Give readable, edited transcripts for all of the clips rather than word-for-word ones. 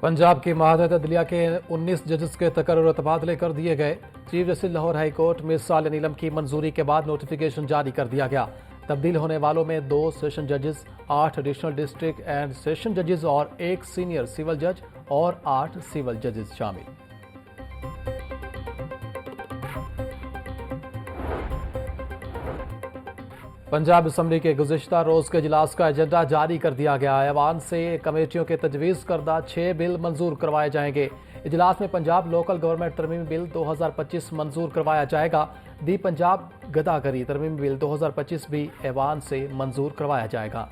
पंजाब की महादत अदलिया के 19 जजेस के तकर्रुर और तबादले कर दिए गए। Chief justice Lahore high court में साल नीलम की मंजूरी के बाद नोटिफिकेशन जारी कर दिया गया। तब्दील होने वालों में 2 सेशन जजेस, 8 एडिशनल डिस्ट्रिक्ट एंड सेशन जजेस और 1 सीनियर सिविल जज और 8 सिविल जजेस शामिल। पंजाब असम्बली के गुज़िश्ता रोज़ के इजलास का एजेंडा जारी कर दिया गया। ऐवान से कमेटियों के तजवीज़ करदा 6 बिल मंजूर करवाए जाएंगे। इजलास में पंजाब लोकल गवर्नमेंट तरमीमी बिल 2025 मंजूर करवाया जाएगा। दी पंजाब गदागरी तरमीमी बिल 2025 भी ऐवान से मंजूर करवाया जाएगा।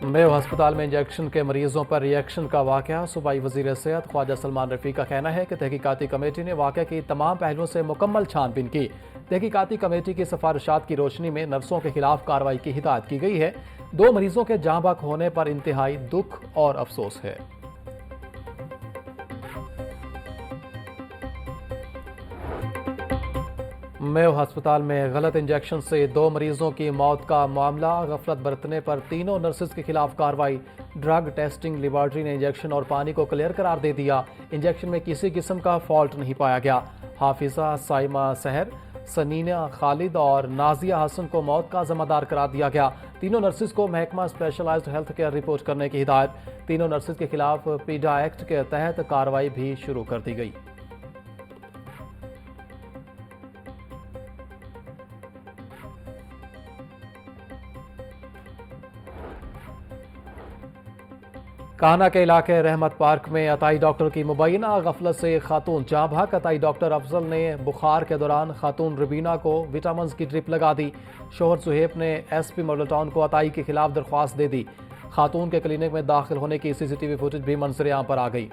मेयो अस्पताल में इंजेक्शन के मरीजों पर रिएक्शन का वाकया। सूबाई वजीर सेहत ख्वाजा सलमान रफी का कहना है कि तहकीकाती कमेटी ने वाकये की तमाम पहलुओं से मुकम्मल छानबीन की। तहकीकाती कमेटी की सिफारिशात की रोशनी में नर्सों के खिलाफ कार्रवाई की हिदायत की गई है। 2 मरीजों के जाँ बहक होने पर इंतहाई दुख और अफसोस है। मेयो अस्पताल में गलत इंजेक्शन से 2 मरीजों की मौत का मामला। गफलत बरतने पर तीनों नर्सेज के खिलाफ कार्रवाई। ड्रग टेस्टिंग लेबॉर्ट्री ने इंजेक्शन और पानी को क्लियर करार दे दिया। इंजेक्शन में किसी किस्म का फॉल्ट नहीं पाया गया। हाफिजा साइमा सहर, सनीना खालिद और नाजिया हसन को मौत का जिम्मेदार करार दिया गया। तीनों नर्सेज को महकमा स्पेशलाइज्ड हेल्थ केयर रिपोर्ट करने की हिदायत। तीनों नर्सेज के खिलाफ पीडा एक्ट के तहत कार्रवाई भी शुरू कर दी गई। कान्हा के इलाके रहमत पार्क में अताई डॉक्टर की मुबैना गफलत से खातून जाँ बहक। अताई डॉक्टर अफजल ने बुखार के दौरान खातून रबीना को विटामिन की ड्रिप लगा दी। शोहर सुहेब ने SP मॉडल टाउन को अताई के खिलाफ दरख्वास्त दे दी। खातून के क्लिनिक में दाखिल होने की CCTV फुटेज भी मंजर आम पर आ गई।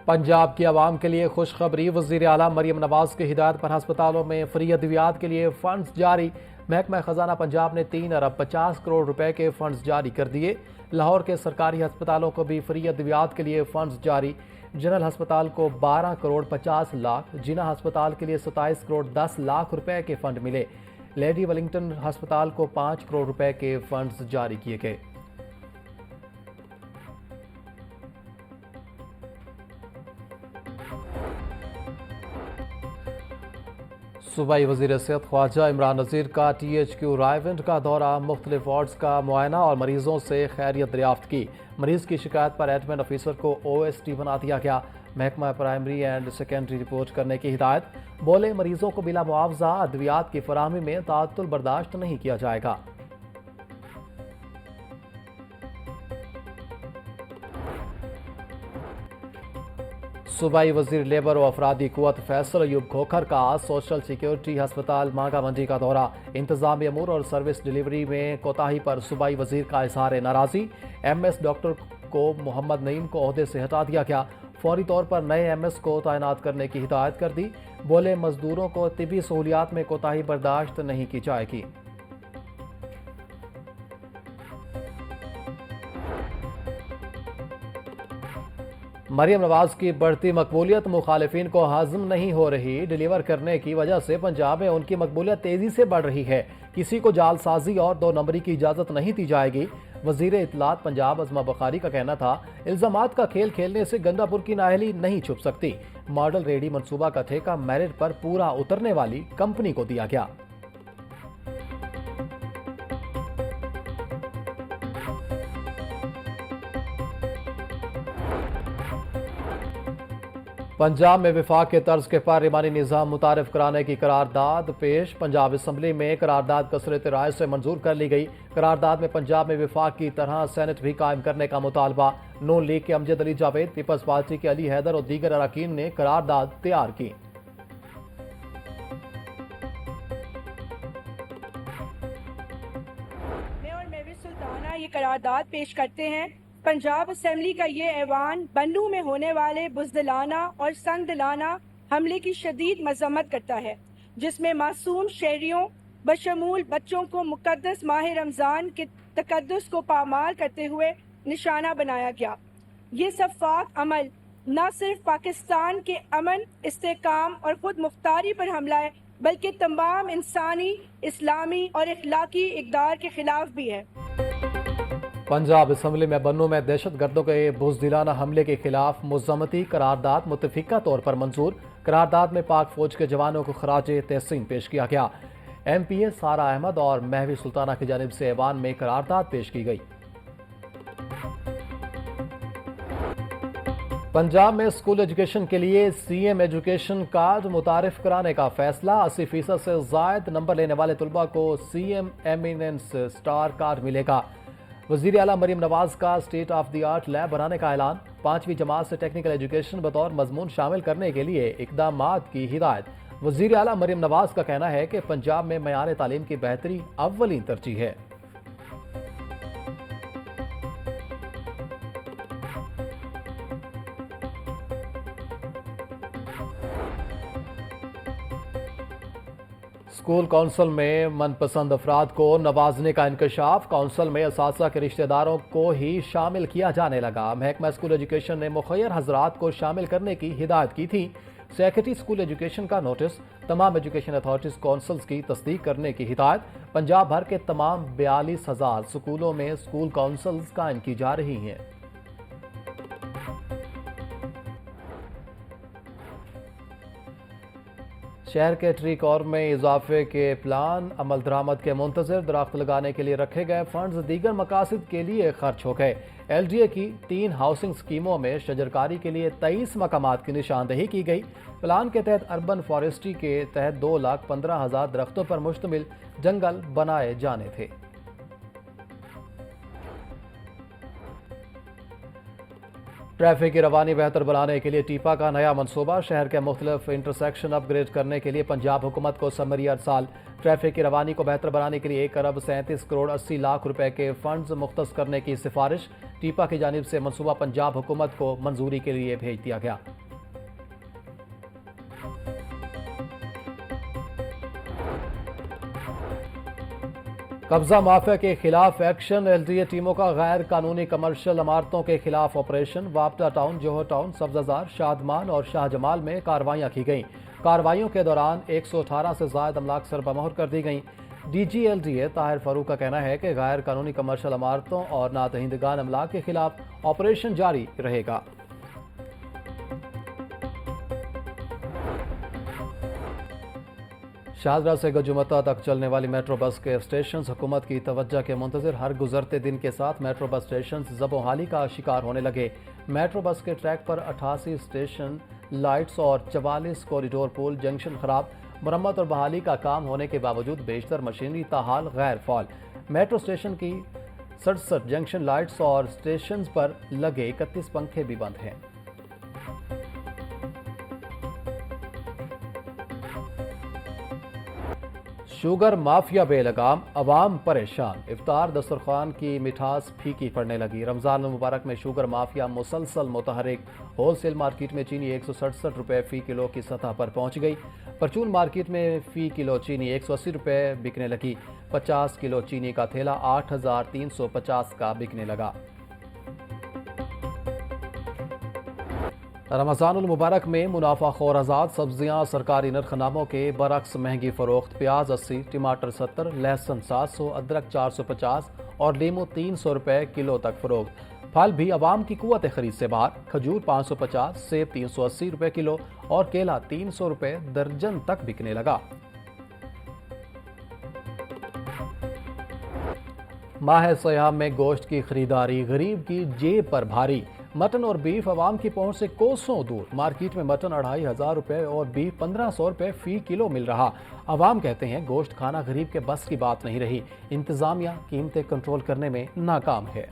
पंजाब की आवाम के लिए खुशखबरी। वज़ीर आला मरियम नवाज की हिदायत पर अस्पतालों में फ्री अद्वियात के लिए फंड्स जारी। महकमा खजाना पंजाब ने 3 अरब 50 करोड़ रुपए के फंड्स जारी कर दिए। लाहौर के सरकारी अस्पतालों को भी फ्री अद्वियात के लिए फंड्स जारी। जनरल अस्पताल को 12 करोड़ 50 लाख, जिना अस्पताल के लिए 27 करोड़ 10 लाख रुपए के फंड मिले। लेडी वेलिंगटन अस्पताल को 5 करोड़ रुपए के फंड्स जारी किए गए। सूबाई वज़ीर सेहत ख्वाजा इमरान नज़ीर का THQ रायविंड का दौरा, मुख्तलिफ वार्ड्स का मुआयना और मरीजों से खैरियत दरियाफ्त की। मरीज की शिकायत पर एडमिन ऑफिसर को OST बना दिया गया। महकमा प्राइमरी एंड सेकेंडरी रिपोर्ट करने की हिदायत। बोले मरीजों को बिला मुआवजा अद्वियात की फराहमी में ताअत्तुल बर्दाश्त नहीं किया जाएगा। सूबाई वजीर लेबर और अफरादी कुव्वत फैसल अयूब खोखर का सोशल सिक्योरिटी अस्पताल मांगा मंडी का दौरा। इंतजामी अमूर और सर्विस डिलीवरी में कोताही पर सूबाई वजीर का इजहार नाराजी। MS डॉक्टर को मोहम्मद नईम को ओहदे से हटा दिया गया। फौरी तौर पर नए MS को तैनात करने की हिदायत कर दी। बोले मजदूरों को तिबी सहूलियात में कोताही बर्दाश्त नहीं की जाएगी। मरियम नवाज की बढ़ती मकबूलियत मुखालिफिन को हाज़म नहीं हो रही। डिलीवर करने की वजह से पंजाब में उनकी मकबूलियत तेजी से बढ़ रही है। किसी को जालसाजी और 2 नंबरी की इजाजत नहीं दी जाएगी। वजीर इत्तलात पंजाब अज़मा बुखारी का कहना था, इल्जामात का खेल खेलने से गंगापुर की नाअहली नहीं छुप सकती। मॉडल रेडी मनसूबा का ठेका मेरिट पर पूरा उतरने वाली कंपनी को दिया गया। पंजाब में विफाक के तर्ज के पार्लिमानी निज़ाम मुतारिफ कराने की करारदाद पेश। पंजाब असम्बली में करारदाद कसरत राय से मंजूर कर ली गई। करारदाद में पंजाब में विफाक की तरह सेनेट भी कायम करने का मुतालबा। नून लीग के अमजद अली जावेद, पीपल्स पार्टी के अली हैदर और दीगर अरकान ने करारदाद तैयार की। मैं और मेवी सुल्ताना ये करारदाद पेश करते हैं। पंजाब असेंबली का ये ऐवान बन्नू में होने वाले बुज़दिलाना और संगदिलाना हमले की शदीद मजम्मत करता है, जिसमें मासूम शहरियों बशमूल बच्चों को मुकद्दस माह रमज़ान के तकद्दुस को पामाल करते हुए निशाना बनाया गया। ये शफाफ अमल न सिर्फ पाकिस्तान के अमन, इस्तेहकाम और खुद मुख्तारी पर हमला है, बल्कि तमाम इंसानी, इस्लामी और इखलाकी इक़दार के खिलाफ भी है। पंजाब असम्बली में बन्नू में दहशतगर्दों के बुज़दिलाना हमले के खिलाफ मुज़म्मती करारदाद मुतफ़िका तौर पर मंजूर। करारदाद में पाक फौज के जवानों को खराजे तहसीन पेश किया गया। MPA सारा अहमद और महवी सुल्ताना की जानिब से ऐवान में करारदाद पेश की गई। पंजाब में स्कूल एजुकेशन के लिए CM एजुकेशन कार्ड मुतारिफ कराने का फैसला। 80% से जायद नंबर लेने वाले तलबा को CM एमिनेंस स्टार कार्ड मिलेगा। वज़ीर आला मरीम नवाज का state of the art lab बनाने का ऐलान। 5वीं जमात से टेक्निकल एजुकेशन बतौर मजमून शामिल करने के लिए इक़दामात की हिदायत। वज़ीर आला मरीम नवाज का कहना है कि पंजाब में मयार तालीम की बेहतरी अव्वलीन तरजीह है। स्कूल काउंसिल में मनपसंद अफराद को नवाजने का इंकशाफ। काउंसिल में असातिज़ा के रिश्तेदारों को ही शामिल किया जाने लगा। महकमा स्कूल एजुकेशन ने मुखय्यर हजरात को शामिल करने की हिदायत की थी। सेक्रेटरी स्कूल एजुकेशन का नोटिस। तमाम एजुकेशन अथॉरिटीज काउंसिल्स की तस्दीक करने की हिदायत। पंजाब भर के तमाम 42,000 स्कूलों में स्कूल काउंसिल्स कायम की जा रही हैं। शहर के ट्री कॉर्प में इजाफे के प्लान। अमल दरामद के मुंतजर दरख्त लगाने के लिए रखे गए फंड्स दीगर मकासद के लिए खर्च हो गए। LDA की 3 हाउसिंग स्कीमों में शजरकारी के लिए 23 मकामात की निशानदेही की गई। प्लान के तहत अर्बन फॉरेस्ट्री के तहत 2,15,000 दरख्तों पर मुश्तमिल जंगल बनाए जाने थे। ट्रैफिक की रवानी बेहतर बनाने के लिए टीपा का नया मनसूबा। शहर के मुख्तलिफ इंटरसेक्शन अपग्रेड करने के लिए पंजाब हुकूमत को समरी अरसाल। ट्रैफिक की रवानी को बेहतर बनाने के लिए 1 अरब 37 करोड़ 80 लाख रुपए के फंड्स मुख्तस करने की सिफारिश। टीपा की जानिब से मनसूबा पंजाब हुकूमत को मंजूरी के लिए भेज दिया गया। कब्जा माफिया के खिलाफ एक्शन। LDA टीमों का गैर कानूनी कमर्शियल इमारतों के खिलाफ ऑपरेशन। वापटा टाउन, जोहर टाउन, सब्जाजार, शादमान और शाहजमाल में कार्रवाइयां की गईं। कार्रवाइयों के दौरान 118 से ज्यादा अमलाक सरबमोहर कर दी गईं। DG LDA ताहिर फारूक का कहना है कि गैर कानूनी कमर्शियल इमारतों और नादहिंदगान अमलाक के खिलाफ ऑपरेशन जारी रहेगा। शाहदरा से गजुमता तक चलने वाली मेट्रो बस के स्टेशन हुकूमत की तवज्जो के मुंतज़िर। हर गुजरते दिन के साथ मेट्रो बस स्टेशन ज़बोहाली का शिकार होने लगे। मेट्रो बस के ट्रैक पर 88 स्टेशन लाइट्स और 44 कॉरिडोर पुल जंक्शन खराब। मरम्मत और बहाली का काम होने के बावजूद बेशतर मशीनरी ताहाल गैर फाल। मेट्रो स्टेशन की 67 जंक्शन लाइट्स और स्टेशन पर लगे 31 पंखे भी बंद हैं। शुगर माफिया बेलगाम, अवाम परेशान। इफ्तार दस्तरखान की मिठास फीकी पड़ने लगी। रमजान मुबारक में शुगर माफिया मुसलसल मुतहरिक। होलसेल मार्केट में चीनी 167 रुपये फी किलो की सतह पर पहुंच गई। परचून मार्केट में फी किलो चीनी 180 रुपये बिकने लगी। 50 किलो चीनी का थैला 8,350 का बिकने लगा। रमज़ानुल मुबारक में मुनाफाखोर आज़ाद। सब्जियां सरकारी नरखनामों के बरक्स महंगी फरोख्त। प्याज 80, टमाटर 70, लहसुन 700, अदरक 450 और लीमू 300 रुपये किलो तक फरोख्त। फल भी अवाम की कुव्वत खरीद से बाहर। खजूर 550, सेब 380 रुपये किलो और केला 300 रुपये दर्जन तक बिकने लगा। माह सयाम में गोश्त की खरीदारी गरीब की जेब पर भारी। मटन और बीफ अवाम की पहुंच से कोसों दूर। मार्केट में मटन 2,500 रुपये और बीफ 1,500 रुपये फी किलो मिल रहा। अवाम कहते हैं गोश्त खाना गरीब के बस की बात नहीं रही। इंतजामिया कीमतें कंट्रोल करने में नाकाम है।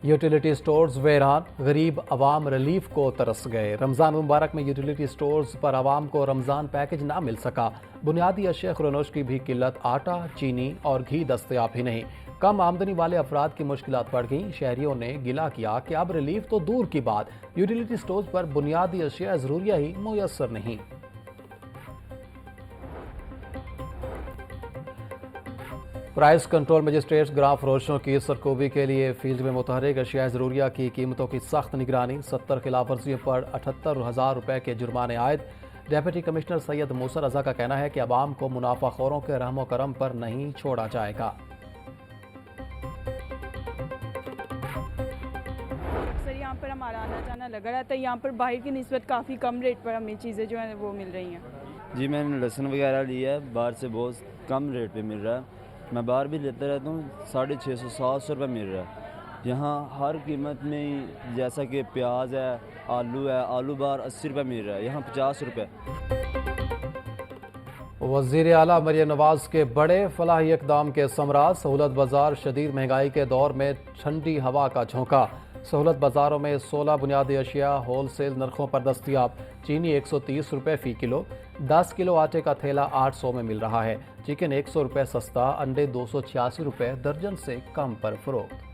यूटिलिटी स्टोर्स वेरान। गरीब अवाम रिलीफ को तरस गए। रमज़ान मुबारक में यूटिलिटी स्टोर्स पर अवाम को रमज़ान पैकेज ना मिल सका। बुनियादी अशिया खुरनोश की भी किल्लत। आटा, चीनी और घी दस्तयाब ही नहीं। कम आमदनी वाले अफराद की मुश्किलात बढ़ गई। शहरियों ने गिला किया कि अब रिलीफ तो दूर की बात, यूटिलिटी स्टोर्स पर बुनियादी अशिया ज़रूरिया ही मुयसर नहीं। प्राइस कंट्रोल मजिस्ट्रेट्स ग्राम फरोशों की सरकोबी के लिए फील्ड में मुतहरिक अशिया ज़रूरिया की कीमतों की सख्त निगरानी, 70 खिलाफ वर्जियों पर 78,000 रुपये के जुर्माने आयद। डेप्यूटी कमिश्नर सैयद मूसा रजा का कहना है कि अवाम को मुनाफाखोरों के रहमो करम पर नहीं छोड़ा जाएगा। सर यहाँ पर हमारा आना जाना लगा रहता है, यहाँ पर बाहर की निस्बत काफ़ी कम रेट पर हमें चीज़ें जो हैं वो मिल रही हैं। जी मैंने लहसुन वगैरह लिया है, बाहर से बहुत कम रेट पे मिल रहा है। मैं बाहर भी लेता रहता हूँ, 650-700 रुपये मिल रहा है। यहाँ हर कीमत में ही, जैसा कि प्याज है, आलू बाहर 80 रुपये मिल रहा है, यहाँ 50 रुपये। वज़ीर आला मरियम नवाज के बड़े फलाही इक़दाम के समरा, सहूलत बाजार शदीद महंगाई के दौर में ठंडी हवा का झोंका। सहूलत बाज़ारों में 16 बुनियादी अशिया होल सेल नरखों पर दस्तियाब। चीनी 130 रुपये फ़ी किलो, 10 किलो आटे का थैला 800 में मिल रहा है। चिकन 100 रुपये सस्ता, अंडे 286 रुपये दर्जन से कम पर फ़रोख्त।